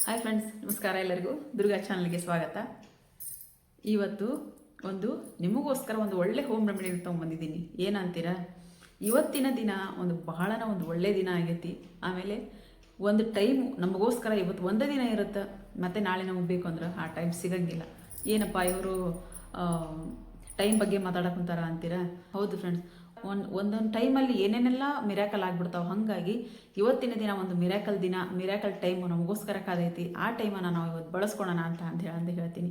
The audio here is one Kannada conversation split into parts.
ಹಾಯ್ ಫ್ರೆಂಡ್ಸ್, ನಮಸ್ಕಾರ. ಎಲ್ಲರಿಗೂ ದುರ್ಗಾ ಚಾನಲ್ಗೆ ಸ್ವಾಗತ. ಇವತ್ತು ನಿಮಗೋಸ್ಕರ ಒಂದು ಒಳ್ಳೆ ಹೋಮ್ ರೆಮಿಡಿ ತೊಗೊಂಬಂದಿದ್ದೀನಿ. ಏನಂತೀರಾ? ಇವತ್ತಿನ ದಿನ ಬಹಳನ ಒಳ್ಳೆ ದಿನ ಆಗೈತಿ. ಆಮೇಲೆ ಒಂದು ಟೈಮು ನಮಗೋಸ್ಕರ ಇವತ್ತು ಒಂದೇ ದಿನ ಇರುತ್ತೆ, ಮತ್ತು ನಾಳೆ ನಮಗೆ ಬೇಕು ಅಂದ್ರೆ ಆ ಟೈಮ್ ಸಿಗಂಗಿಲ್ಲ. ಏನಪ್ಪ ಇವರು ಟೈಮ್ ಬಗ್ಗೆ ಮಾತಾಡಕ್ಕಂತಾರ ಅಂತೀರಾ? ಹೌದು ಫ್ರೆಂಡ್ಸ್, ಒಂದೊಂದು ಟೈಮಲ್ಲಿ ಏನೇನೆಲ್ಲ ಮಿರಾಕಲ್ ಆಗಿಬಿಡ್ತಾವೆ. ಹಾಗಾಗಿ ಇವತ್ತಿನ ದಿನ ಒಂದು ಮಿರಾಕಲ್ ಟೈಮು ನಮಗೋಸ್ಕರ ಕಾದೈತಿ. ಆ ಟೈಮನ್ನು ನಾವು ಇವತ್ತು ಬಳಸ್ಕೊಳೋಣ ಅಂತ ಹೇಳ್ತೀನಿ.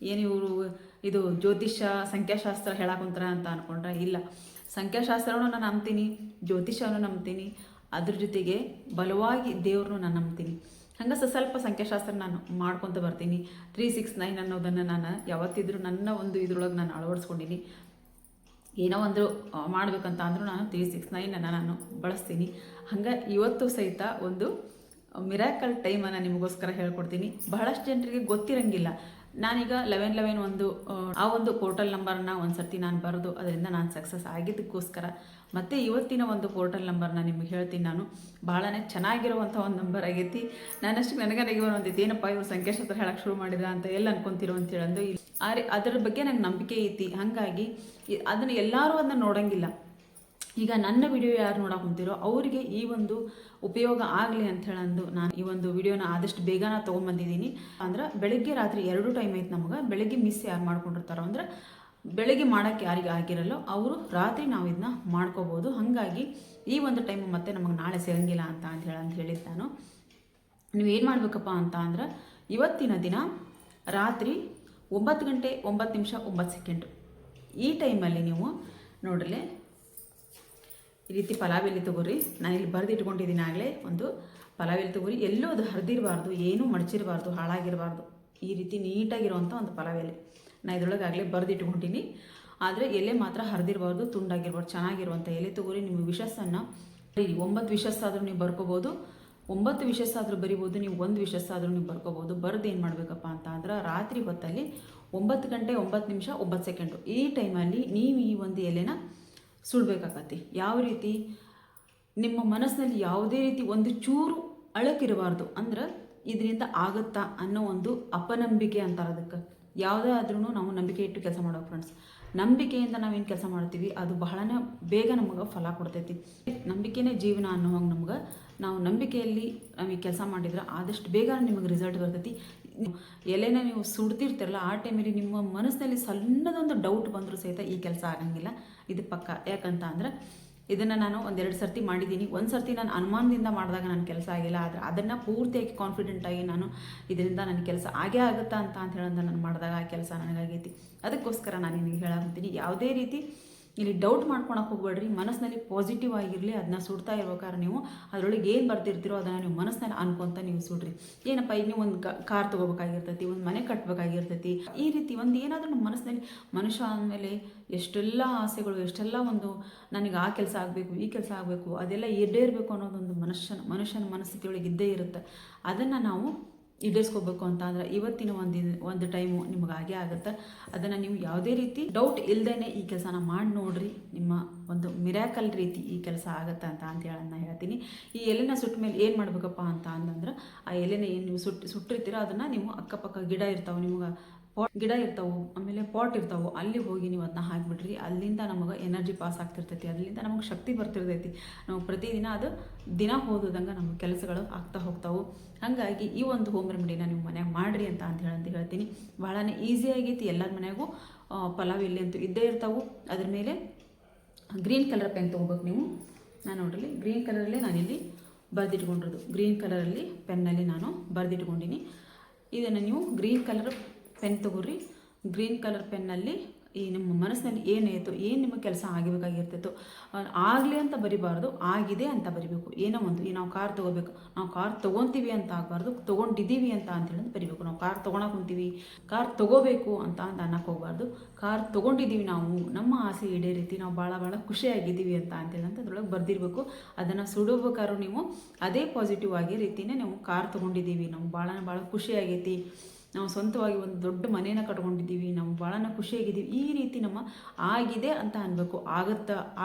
ಏನು ಇವರು ಇದು ಜ್ಯೋತಿಷ್ಯ ಸಂಖ್ಯಾಶಾಸ್ತ್ರ ಹೇಳಕ್ಕಂತಾರ ಅಂತ ಅಂದ್ಕೊಂಡ್ರೆ ಇಲ್ಲ. ಸಂಖ್ಯಾಶಾಸ್ತ್ರನೂ ನಾನು ನಂಬ್ತೀನಿ, ಜ್ಯೋತಿಷ್ಯನೂ ನಂಬ್ತೀನಿ, ಅದ್ರ ಜೊತೆಗೆ ಬಲವಾಗಿ ದೇವ್ರನ್ನೂ ನಾನು ನಂಬ್ತೀನಿ. ಹಂಗೆ ಸ್ವಲ್ಪ ಸಂಖ್ಯಾಶಾಸ್ತ್ರ ನಾನು ಮಾಡ್ಕೊತ ಬರ್ತೀನಿ. 369 ಅನ್ನೋದನ್ನು ನಾನು ಯಾವತ್ತಿದ್ರೂ ನನ್ನ ಇದ್ರೊಳಗೆ ನಾನು ಅಳವಡಿಸ್ಕೊಂಡಿನಿ. ಏನೋ ಒಂದು ಮಾಡಬೇಕಂತ ಅಂದರೂ ನಾನು 369 ನಾನು ಬಳಸ್ತೀನಿ. ಹಂಗೆ ಇವತ್ತು ಸಹಿತ ಒಂದು ಮಿರಾಕಲ್ ಟೈಮನ್ನು ನಿಮಗೋಸ್ಕರ ಹೇಳ್ಕೊಡ್ತೀನಿ. ಬಹಳಷ್ಟು ಜನರಿಗೆ ಗೊತ್ತಿರಂಗಿಲ್ಲ. ನಾನೀಗ 1111 ಒಂದು ಪೋರ್ಟಲ್ ನಂಬರ್ನ ಒಂದು ಸರ್ತಿ ನಾನು ಬರೆದು ಅದರಿಂದ ನಾನು ಸಕ್ಸಸ್ ಆಗಿದ್ದಕ್ಕೋಸ್ಕರ ಮತ್ತು ಇವತ್ತಿನ ಒಂದು ಪೋರ್ಟಲ್ ನಂಬರ್ನ ನಿಮಗೆ ಹೇಳ್ತೀನಿ. ನಾನು ಭಾಳನೇ ಚೆನ್ನಾಗಿರುವಂಥ ಒಂದು ನಂಬರ್ ಆಗೈತಿ. ನಾನಷ್ಟು ನನಗೆ ಒಂದಿತ್ತು, ಏನಪ್ಪ ಇವರು ಸಂಖ್ಯಾಶಾಸ್ತ್ರ ಹೇಳಕ್ಕೆ ಶುರು ಮಾಡಿದ ಅಂತ ಎಲ್ಲ ಅನ್ಕೊಂತಿರೋ ಅಂತೇಳಂದು ಅದರ ಬಗ್ಗೆ ನಂಗೆ ನಂಬಿಕೆ ಐತಿ. ಹಾಗಾಗಿ ಅದನ್ನು ಎಲ್ಲರೂ ಅದನ್ನು ನೋಡೋಂಗಿಲ್ಲ. ಈಗ ನನ್ನ ವಿಡಿಯೋ ಯಾರು ನೋಡಕ್ಕೆ ಕುಂತಿರೋ ಅವರಿಗೆ ಈ ಒಂದು ಉಪಯೋಗ ಆಗಲಿ ಅಂತ ಹೇಳಂದು ನಾನು ಈ ಒಂದು ವಿಡಿಯೋನ ಆದಷ್ಟು ಬೇಗನ ತೊಗೊಂಬಂದಿದ್ದೀನಿ. ಅಂದ್ರೆ ಬೆಳಗ್ಗೆ ರಾತ್ರಿ 2 ಟೈಮ್ ಐತೆ ನಮಗೆ. ಬೆಳಗ್ಗೆ ಮಿಸ್ ಯಾರು ಮಾಡ್ಕೊಂಡಿರ್ತಾರೋ ಅಂದ್ರೆ ಬೆಳಗ್ಗೆ ಮಾಡೋಕ್ಕೆ ಯಾರಿಗೆ ಆಗಿರಲ್ಲೋ ಅವರು ರಾತ್ರಿ ನಾವು ಇದನ್ನ ಮಾಡ್ಕೋಬೋದು. ಹಾಗಾಗಿ ಈ ಒಂದು ಟೈಮು ಮತ್ತೆ ನಮಗೆ ನಾಳೆ ಸಿಗಂಗಿಲ್ಲ ಅಂತ ಹೇಳಿದ್ದು ನಾನು. ನೀವೇನು ಮಾಡಬೇಕಪ್ಪ ಅಂತ ಅಂದ್ರೆ ಇವತ್ತಿನ ದಿನ ರಾತ್ರಿ 9 ಗಂಟೆ 9 ನಿಮಿಷ 9 ಸೆಕೆಂಡು ಈ ಟೈಮಲ್ಲಿ ನೀವು ನೋಡ್ರಲೆ ಈ ರೀತಿ ಪಲಾವ್ ಎಲೆ ತೊಗೋರಿ. ನಾನು ಇಲ್ಲಿ ಬರೆದಿಟ್ಕೊಂಡಿದ್ದೀನಿ ಆಗಲೇ. ಒಂದು ಪಲಾವ್ ಎಲೆ ತೊಗೋರಿ. ಎಲ್ಲೂ ಅದು ಹರಿದಿರಬಾರ್ದು, ಏನೂ ಮಡಚಿರಬಾರ್ದು, ಹಾಳಾಗಿರಬಾರ್ದು. ಈ ರೀತಿ ನೀಟಾಗಿರುವಂಥ ಒಂದು ಪಲಾವ್ ಎಲೆ ನಾನು ಇದ್ರೊಳಗೆ ಆಗಲೇ ಬರೆದಿಟ್ಕೊಂಡಿನಿ. ಆದರೆ ಎಲೆ ಮಾತ್ರ ಹರಿದಿರಬಾರ್ದು, ತುಂಡಾಗಿರ್ಬಾರ್ದು. ಚೆನ್ನಾಗಿರುವಂಥ ಎಲೆ ತೊಗೋರಿ. ನಿಮ್ಮ ವಿಷಸ್ಸನ್ನು 9 ವಿಷಸ್ ಆದರೂ ನೀವು ಬರ್ಕೋಬೋದು, 9 ವಿಷಸ್ ಆದರೂ ಬರಿಬೋದು, ನೀವು 1 ವಿಷಸ್ ಆದರೂ ನೀವು ಬರ್ಕೋಬೋದು. ಬರೆದು ಏನು ಮಾಡಬೇಕಪ್ಪ ಅಂತ ಅಂದ್ರೆ ರಾತ್ರಿ ಹೊತ್ತಲ್ಲಿ 9 ಗಂಟೆ 9 ನಿಮಿಷ 9 ಸೆಕೆಂಡು ಈ ಟೈಮಲ್ಲಿ ನೀವು ಈ ಒಂದು ಎಲೆನ ಸುಡಬೇಕಾಗತ್ತೆ. ಯಾವ ರೀತಿ? ನಿಮ್ಮ ಮನಸ್ಸಿನಲ್ಲಿ ಯಾವುದೇ ರೀತಿ ಒಂದು ಚೂರು ಅಳಕಿರಬಾರ್ದು. ಅಂದ್ರೆ ಇದರಿಂದ ಆಗುತ್ತಾ ಅನ್ನೋ ಒಂದು ಅಪನಂಬಿಕೆ ಅಂತಾರೆ ಅದಕ್ಕೆ. ಯಾವುದೇ ಆದ್ರೂ ನಾವು ನಂಬಿಕೆ ಇಟ್ಟು ಕೆಲಸ ಮಾಡೋ ಫ್ರೆಂಡ್ಸ್. ನಂಬಿಕೆಯಿಂದ ನಾವೇನು ಕೆಲಸ ಮಾಡ್ತೀವಿ ಅದು ಬಹಳನೇ ಬೇಗ ನಮಗೆ ಫಲ ಕೊಡ್ತೈತಿ. ನಂಬಿಕೆನೇ ಜೀವನ ಅನ್ನೋವಾಗ ನಾವು ನಂಬಿಕೆಯಲ್ಲಿ ನಮಗೆ ಕೆಲಸ ಮಾಡಿದ್ರೆ ಆದಷ್ಟು ಬೇಗ ನಿಮಗೆ ರಿಸಲ್ಟ್ ಬರ್ತೈತಿ. ಎಲೆನ ನೀವು ಸುಡ್ತಿರ್ತಿರಲ್ಲ ಆ ಟೈಮಲ್ಲಿ ನಿಮ್ಮ ಮನಸ್ಸಿನಲ್ಲಿ ಸಣ್ಣದೊಂದು ಡೌಟ್ ಬಂದರೂ ಸಹಿತ ಈ ಕೆಲಸ ಆಗಂಗಿಲ್ಲ. ಇದು ಪಕ್ಕ. ಯಾಕಂತ ಅಂದ್ರೆ ಇದನ್ನು ನಾನು 1-2 ಸರ್ತಿ ಮಾಡಿದ್ದೀನಿ. ಒಂದು ಸರ್ತಿ ನಾನು ಅನುಮಾನದಿಂದ ಮಾಡಿದಾಗ ನನ್ನ ಕೆಲಸ ಆಗಿಲ್ಲ. ಆದರೆ ಅದನ್ನು ಪೂರ್ತಿಯಾಗಿ ಕಾನ್ಫಿಡೆಂಟಾಗಿ ನಾನು ಇದರಿಂದ ನನ್ನ ಕೆಲಸ ಆಗೇ ಆಗುತ್ತಾ ಅಂತ ಹೇಳೋದು ನಾನು ಮಾಡಿದಾಗ ಆ ಕೆಲಸ ನನಗಾಗೈತಿ. ಅದಕ್ಕೋಸ್ಕರ ನಾನು ನಿಮಗೆ ಹೇಳಾಕಂತೀನಿ, ಯಾವುದೇ ರೀತಿ ಇಲ್ಲಿ ಡೌಟ್ ಮಾಡ್ಕೊಳಕ್ಕೆ ಹೋಗ್ಬೇಡ್ರಿ. ಮನಸ್ಸಿನಲ್ಲಿ ಪಾಸಿಟಿವ್ ಆಗಿರಲಿ. ಅದನ್ನ ಸುಡ್ತಾ ಇರ್ಬೇಕಾದ್ರೆ ನೀವು ಅದರೊಳಗೆ ಏನು ಬರ್ತಿರ್ತೀರೋ ಅದನ್ನು ನೀವು ಮನಸ್ಸಿನಲ್ಲಿ ಅನ್ಕೊತ ನೀವು ಸುಡ್ರಿ. ಏನಪ್ಪ ಈಗ ನೀವು ಒಂದು ಕಾರ್ ತೊಗೋಬೇಕಾಗಿರ್ತೈತಿ, ಒಂದು ಮನೆ ಕಟ್ಟಬೇಕಾಗಿರ್ತೈತಿ. ಈ ರೀತಿ ಒಂದು ಏನಾದರೂ ನಮ್ಮ ಮನಸ್ಸಿನಲ್ಲಿ ಮನುಷ್ಯ ಅಂದಮೇಲೆ ಎಷ್ಟೆಲ್ಲ ಆಸೆಗಳು, ಎಷ್ಟೆಲ್ಲ ನನಗೆ ಆ ಕೆಲಸ ಆಗಬೇಕು, ಈ ಕೆಲಸ ಆಗಬೇಕು, ಅದೆಲ್ಲ ಈಡೇರಬೇಕು ಅನ್ನೋದೊಂದು ಮನುಷ್ಯನ ಮನಸ್ಥಿತಿಯೊಳಗೆ ಇದ್ದೇ ಇರುತ್ತೆ. ಅದನ್ನು ನಾವು ಈಡೇರಿಸ್ಕೋಬೇಕು ಅಂತ ಅಂದ್ರೆ ಇವತ್ತಿನ ಒಂದು ಟೈಮು ನಿಮಗೆ ಆಗೇ ಆಗುತ್ತೆ. ಅದನ್ನು ನೀವು ಯಾವುದೇ ರೀತಿ ಡೌಟ್ ಇಲ್ಲದೇ ಈ ಕೆಲಸನ ಮಾಡಿ ನೋಡ್ರಿ. ನಿಮ್ಮ ಒಂದು ಮಿರಾಕಲ್ ರೀತಿ ಈ ಕೆಲಸ ಆಗುತ್ತೆ ಅಂತ ಹೇಳೋದನ್ನ ಹೇಳ್ತೀನಿ. ಈ ಎಲೆನ ಸುಟ್ಟ ಮೇಲೆ ಏನು ಮಾಡಬೇಕಪ್ಪ ಅಂತ ಅಂತಂದ್ರೆ ಆ ಎಲೆನ ಏನು ನೀವು ಸುಟ್ಟಿರ್ತೀರೋ ಅದನ್ನು ನೀವು ಅಕ್ಕಪಕ್ಕ ಗಿಡ ಇರ್ತಾವೆ, ನಿಮ್ಗೆ ಗಿಡ ಇರ್ತಾವೆ, ಆಮೇಲೆ ಪಾಟ್ ಇರ್ತಾವೆ, ಅಲ್ಲಿ ಹೋಗಿ ನೀವು ಅದನ್ನ ಹಾಕಿಬಿಡ್ರಿ. ಅಲ್ಲಿಂದ ನಮಗೆ ಎನರ್ಜಿ ಪಾಸ್ ಆಗ್ತಿರ್ತೈತಿ, ಅಲ್ಲಿಂದ ನಮಗೆ ಶಕ್ತಿ ಬರ್ತಿರ್ತೈತಿ. ನಾವು ಪ್ರತಿದಿನ ಅದು ದಿನ ಹೋದಂಗೆ ನಮಗೆ ಕೆಲಸಗಳು ಆಗ್ತಾ ಹೋಗ್ತಾವೆ. ಹಾಗಾಗಿ ಈ ಒಂದು ಹೋಮ್ ರೆಮಿಡಿನ ನೀವು ಮನ್ಯಾಗ ಮಾಡಿರಿ ಅಂತ ಹೇಳ್ತೀನಿ. ಭಾಳನೇ ಈಸಿ ಆಗೈತಿ. ಎಲ್ಲರ ಮನೆಯಾಗೂ ಪಲಾವ್ ಎಲೆ ಅಂತೂ ಇದ್ದೇ ಇರ್ತಾವೆ. ಅದ್ರ ಮೇಲೆ ಗ್ರೀನ್ ಕಲರ್ ಪೆನ್ ತೊಗೋಬೇಕು ನೀವು. ನಾನು ನೋಡ್ರಿ ಗ್ರೀನ್ ಕಲರಲ್ಲಿ ನಾನಿಲ್ಲಿ ಬರೆದಿಟ್ಕೊಂಡಿರೋದು. ಗ್ರೀನ್ ಕಲರಲ್ಲಿ ಪೆನ್ನಲ್ಲಿ ನಾನು ಬರೆದಿಟ್ಕೊಂಡಿನಿ. ಇದನ್ನು ನೀವು ಗ್ರೀನ್ ಕಲರ್ ಪೆನ್ ತೊಗೊಳ್ರಿ. ಗ್ರೀನ್ ಕಲರ್ ಪೆನ್ನಲ್ಲಿ ಈ ನಿಮ್ಮ ಮನಸ್ಸಿನಲ್ಲಿ ಏನಾಯಿತು, ಏನು ನಿಮ್ಮ ಕೆಲಸ ಆಗಬೇಕಾಗಿರ್ತೈತೋ ಆಗಲಿ ಅಂತ ಬರಿಬಾರ್ದು, ಆಗಿದೆ ಅಂತ ಬರಿಬೇಕು. ಏನೋ ಒಂದು ಈ ನಾವು ಕಾರ್ ತೊಗೋಬೇಕು, ನಾವು ಕಾರ್ ತೊಗೊತೀವಿ ಅಂತ ಆಗಬಾರ್ದು, ತೊಗೊಂಡಿದ್ದೀವಿ ಅಂತ ಹೇಳೋದು ಬರಿಬೇಕು. ನಾವು ಕಾರ್ ತೊಗೊಳಕ್ಕೆ ಕುಂತೀವಿ, ಕಾರ್ ತೊಗೋಬೇಕು ಅಂತ ಅನ್ನಕ್ಕೆ ಹೋಗಬಾರ್ದು. ಕಾರ್ ತೊಗೊಂಡಿದ್ದೀವಿ, ನಾವು ನಮ್ಮ ಆಸೆ ಈಡೇರೀತಿ, ನಾವು ಭಾಳ ಖುಷಿಯಾಗಿದ್ದೀವಿ ಅಂತ ಅದ್ರೊಳಗೆ ಬರೆದಿರಬೇಕು. ಅದನ್ನು ಸುಡಬೇಕಾದ್ರೂ ನೀವು ಅದೇ ಪಾಸಿಟಿವ್ ಆಗಿ ರೀತಿಯೇ ನಾವು ಕಾರ್ ತೊಗೊಂಡಿದ್ದೀವಿ, ನಾವು ಭಾಳ ಖುಷಿಯಾಗೈತಿ, ನಾವು ಸ್ವಂತವಾಗಿ ಒಂದು ದೊಡ್ಡ ಮನೇನ ಕಟ್ಕೊಂಡಿದ್ದೀವಿ, ನಾವು ಭಾಳನ ಖುಷಿಯಾಗಿದ್ದೀವಿ, ಈ ರೀತಿ ನಮ್ಮ ಆಗಿದೆ ಅಂತ ಅನ್ಬೇಕು.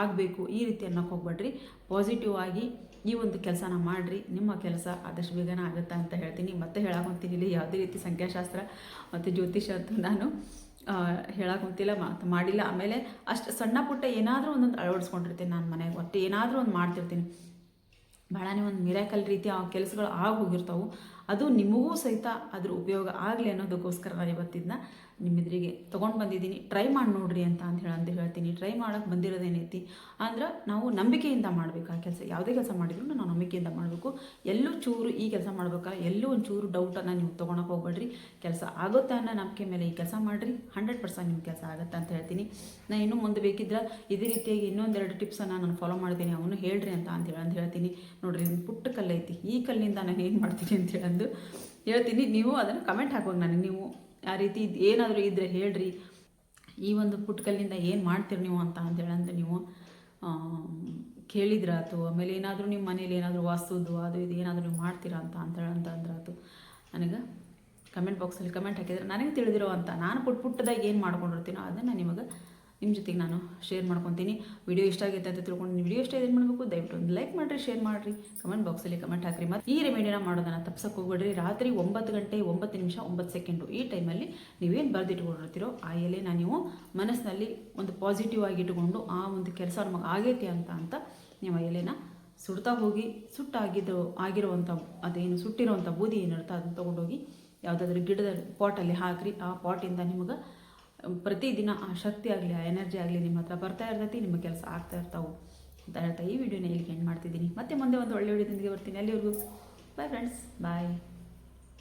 ಆಗಬೇಕು ಈ ರೀತಿ ಅನ್ನೋಕ್ಕೆ ಹೋಗ್ಬೇಡ್ರಿ. ಪಾಸಿಟಿವ್ ಆಗಿ ಈ ಒಂದು ಕೆಲಸನ ಮಾಡಿರಿ, ನಿಮ್ಮ ಕೆಲಸ ಆದಷ್ಟು ಬೇಗನೆ ಆಗುತ್ತಾ ಅಂತ ಹೇಳ್ತೀನಿ. ಮತ್ತೆ ಹೇಳಾಕೊಂತೀನಿ, ಇಲ್ಲಿ ಯಾವುದೇ ರೀತಿ ಸಂಖ್ಯಾಶಾಸ್ತ್ರ ಮತ್ತು ಜ್ಯೋತಿಷ ಅಂತ ನಾನು ಹೇಳಾಕೊಂತಿಲ್ಲ, ಮತ್ತು ಮಾಡಿಲ್ಲ. ಆಮೇಲೆ ಅಷ್ಟು ಸಣ್ಣ ಪುಟ್ಟ ಏನಾದರೂ ಒಂದೊಂದು ಅಳವಡಿಸ್ಕೊಂಡಿರ್ತೀನಿ ನಾನು ಮನೆಗೆ, ಒಟ್ಟು ಏನಾದರೂ ಒಂದು ಮಾಡ್ತಿರ್ತೀನಿ. ಭಾಳನೇ ಒಂದು ಮಿರಾಕಲ್ ರೀತಿ ಆ ಕೆಲಸಗಳು ಆಗಿ ಹೋಗಿರ್ತಾವೆ. ಅದು ನಿಮಗೂ ಸಹಿತ ಅದ್ರ ಉಪಯೋಗ ಆಗಲಿ ಅನ್ನೋದಕ್ಕೋಸ್ಕರ ನಾನು ಇವತ್ತಿನ ನಿಮ್ಮೆದುರಿಗೆ ತೊಗೊಂಡು ಬಂದಿದ್ದೀನಿ. ಟ್ರೈ ಮಾಡಿ ನೋಡ್ರಿ ಅಂತ ಹೇಳ್ತೀನಿ. ಟ್ರೈ ಮಾಡೋಕ್ಕೆ ಬಂದಿರೋದೇನೈತಿ ಅಂದ್ರೆ ನಾವು ನಂಬಿಕೆಯಿಂದ ಮಾಡಬೇಕು ಆ ಕೆಲಸ. ಯಾವುದೇ ಕೆಲಸ ಮಾಡಿದ್ರು ನಾವು ನಂಬಿಕೆಯಿಂದ ಮಾಡಬೇಕು. ಎಲ್ಲೂ ಚೂರು ಈ ಕೆಲಸ ಮಾಡ್ಬೇಕಾದ್ರೆ ಎಲ್ಲೂ ಒಂದು ಚೂರು ಡೌಟನ್ನು ನೀವು ತೊಗೊಳಕ್ಕೆ ಹೋಗ್ಬೇಡ್ರಿ. ಕೆಲಸ ಆಗುತ್ತೆ ಅನ್ನೋ ನಂಬಿಕೆ ಮೇಲೆ ಈ ಕೆಲಸ ಮಾಡಿರಿ, 100% ನಿಮ್ಮ ಕೆಲಸ ಆಗುತ್ತೆ ಅಂತ ಹೇಳ್ತೀನಿ. ನಾನು ಇನ್ನೂ ಮುಂದೆ ಬೇಕಿದ್ರೆ ಇದೇ ರೀತಿಯಾಗಿ ಇನ್ನೊಂದೆರಡು ಟಿಪ್ಸನ್ನು ನಾನು ಫಾಲೋ ಮಾಡ್ತೀನಿ, ಅವನು ಹೇಳ್ರಿ ಅಂತ ಹೇಳ್ತೀನಿ. ನೋಡಿರಿ, ಒಂದು ಪುಟ್ಟ ಕಲ್ಲೈತಿ, ಈ ಕಲ್ಲಿನಿಂದ ನಾನು ಏನು ಮಾಡ್ತೀನಿ ಅಂತ ಹೇಳ್ತೀನಿ. ನೀವು ಅದನ್ನು ಕಮೆಂಟ್ ಹಾಕೋದು ನನಗೆ, ನೀವು ಆ ರೀತಿ ಏನಾದರೂ ಇದ್ದರೆ ಹೇಳ್ರಿ. ಈ ಒಂದು ಪುಟ್ಟ ಕಲ್ಲಿಂದ ಏನು ಮಾಡ್ತೀರಿ ನೀವು ಅಂತ ಹೇಳಂದ್ರೆ ನೀವು ಕೇಳಿದ್ರಾತು. ಆಮೇಲೆ ಏನಾದರೂ ನಿಮ್ಮ ಮನೇಲಿ ಏನಾದರೂ ವಾಸ್ತುದು ಅದು ಇದು ಏನಾದರೂ ನೀವು ಮಾಡ್ತೀರಾ ಅಂತಂದ್ರಾತು. ನನಗೆ ಕಮೆಂಟ್ ಬಾಕ್ಸಲ್ಲಿ ಕಮೆಂಟ್ ಹಾಕಿದರೆ ನನಗೆ ತಿಳಿದಿರೋ ಅಂತ ನಾನು ಪುಟ್ಟದಾಗಿ ಏನು ಮಾಡ್ಕೊಂಡಿರ್ತೀನೋ ಅದನ್ನು ನಿಮ್ಮ ಜೊತೆಗೆ ನಾನು ಶೇರ್ ಮಾಡ್ಕೊತೀನಿ. ವಿಡಿಯೋ ಇಷ್ಟ ಆಗೈತೆ ಅಂತ ತಿಳ್ಕೊಂಡು ವಿಡಿಯೋ ಇಷ್ಟ ಏನು ಮಾಡಬೇಕು, ದಯವಿಟ್ಟು ಒಂದು ಲೈಕ್ ಮಾಡಿರಿ, ಶೇರ್ ಮಾಡಿರಿ, ಕಮೆಂಟ್ ಬಾಕ್ಸಲ್ಲಿ ಕಮೆಂಟ್ ಹಾಕಿರಿ. ಮತ್ತು ಈ ರೆಮಿಡಿನ ಮಾಡೋದನ್ನು ತಪ್ಸಕ್ಕೆ ಹೋಗ್ಬೇಡ್ರಿ. ರಾತ್ರಿ 9 ಗಂಟೆ 9 ನಿಮಿಷ 9 ಸೆಕೆಂಡು ಈ ಟೈಮಲ್ಲಿ ನೀವೇನು ಬರೆದಿಟ್ಕೊಂಡಿರ್ತೀರೋ ಆ ಎಲೆನ ನೀವು ಮನಸ್ಸಿನಲ್ಲಿ ಒಂದು ಪಾಸಿಟಿವ್ ಆಗಿ ಇಟ್ಕೊಂಡು ಆ ಒಂದು ಕೆಲಸ ನಮಗೆ ಆಗೈತಿ ಅಂತ ನೀವು ಆ ಎಲೆನ ಸುಡ್ತಾ ಹೋಗಿ, ಆಗಿರುವಂಥ ಅದೇನು ಸುಟ್ಟಿರೋವಂಥ ಬೂದಿ ಏನಿರುತ್ತೆ ಅದನ್ನು ತೊಗೊಂಡೋಗಿ ಯಾವುದಾದ್ರೂ ಗಿಡದ ಪಾಟಲ್ಲಿ ಹಾಕಿರಿ. ಆ ಪಾಟಿಂದ ನಿಮಗೆ ಪ್ರತಿದಿನ ಆ ಶಕ್ತಿ ಆಗಲಿ, ಆ ಎನರ್ಜಿ ಆಗಲಿ ನಿಮ್ಮ ಹತ್ರ ಬರ್ತಾ ಇರ್ತೈತಿ, ನಿಮ್ಮ ಕೆಲಸ ಆಗ್ತಾ ಇರ್ತಾವೆ ಅಂತ ಹೇಳ್ತಾ ಈ ವಿಡಿಯೋನ ಇಲ್ಲಿಗೆ ಎಂಡ್ ಮಾಡ್ತಿದ್ದೀನಿ. ಮತ್ತೆ ಮುಂದೆ ಒಂದು ಒಳ್ಳೆ ವಿಡಿಯೋದೊಂದಿಗೆ ಬರ್ತೀನಿ. ಅಲ್ಲಿವರೆಗೂ ಬಾಯ್ ಫ್ರೆಂಡ್ಸ್, ಬಾಯ್.